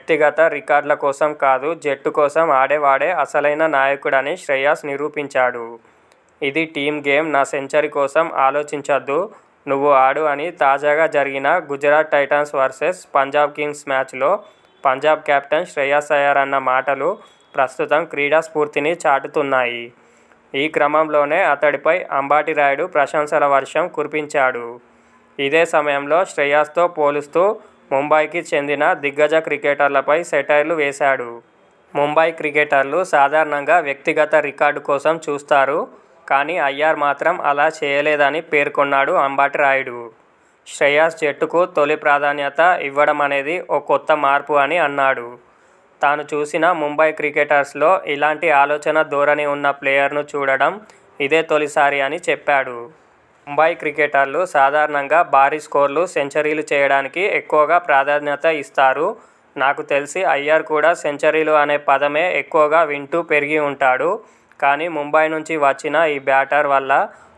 వ్యక్తిగత రికార్డుల కోసం కాదు, జట్టు కోసం ఆడేవాడే అసలైన నాయకుడని శ్రేయాస్ నిరూపించాడు. ఇది టీమ్ గేమ్. నా సెంచరీ కోసం ఆలోచించొద్దు, నువ్వు ఆడు అని తాజాగా జరిగిన Gujarat Titans versus Punjab Kings మ్యాచ్లో పంజాబ్ కెప్టెన్ శ్రేయాస్ అయ్యర్ అన్న మాటలు ప్రస్తుతం క్రీడా స్ఫూర్తిని చాటుతున్నాయి. ఈ క్రమంలోనే అతడిపై అంబటి రాయుడు ప్రశంసల వర్షం కురిపించాడు. ఇదే సమయంలో శ్రేయాస్తో పోలుస్తూ ముంబైకి చెందిన దిగ్గజ క్రికెటర్లపై సెటైర్లు వేశాడు. ముంబై క్రికెటర్లు సాధారణంగా వ్యక్తిగత రికార్డు కోసం చూస్తారు, కానీ అయ్యర్ మాత్రం అలా చేయలేదని పేర్కొన్నాడు అంబటి రాయుడు. శ్రేయాస్ జట్టుకు తొలి ప్రాధాన్యత ఇవ్వడం అనేది ఓ కొత్త మార్పు అని అన్నాడు. తాను చూసిన ముంబై క్రికెటర్స్లో ఇలాంటి ఆలోచన ధోరణి ఉన్న ప్లేయర్ను చూడడం ఇదే తొలిసారి అని చెప్పాడు. ముంబై క్రికెటర్లు సాధారణంగా భారీ స్కోర్లు, సెంచరీలు చేయడానికి ఎక్కువగా ప్రాధాన్యత ఇస్తారు. నాకు తెలిసి అయ్యర్ కూడా సెంచరీలు అనే పదమే ఎక్కువగా వింటూ పెరిగి ఉంటాడు. కానీ ముంబై నుంచి వచ్చిన ఈ బ్యాటర్ వల్ల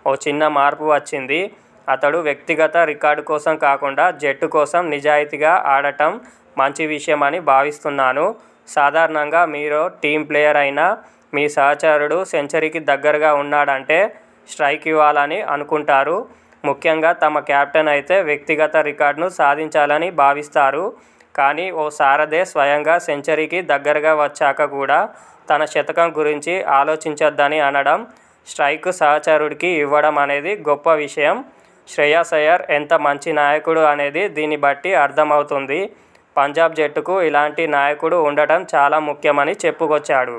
ఓ చిన్న మార్పు వచ్చింది. అతడు వ్యక్తిగత రికార్డు కోసం కాకుండా జట్టు కోసం నిజాయితీగా ఆడటం మంచి విషయమని భావిస్తున్నాను. సాధారణంగా మీరు టీమ్ ప్లేయర్ అయినా మీ సహచరుడు సెంచరీకి దగ్గరగా ఉన్నాడంటే స్ట్రైక్ ఇవ్వాలని అనుకుంటారు. ముఖ్యంగా తమ కెప్టెన్ అయితే వ్యక్తిగత రికార్డును సాధించాలని భావిస్తారు. కానీ ఓ సారథే స్వయంగా సెంచరీకి దగ్గరగా వచ్చాక కూడా తన శతకం గురించి ఆలోచించొద్దని అనడం, స్ట్రైక్ సహచరుడికి ఇవ్వడం అనేది గొప్ప విషయం. శ్రేయాస్ అయ్యర్ ఎంత మంచి నాయకుడు అనేది దీన్ని బట్టి అర్థమవుతుంది. పంజాబ్ జట్టుకు ఇలాంటి నాయకుడు ఉండటం చాలా ముఖ్యమని చెప్పుకొచ్చాడు.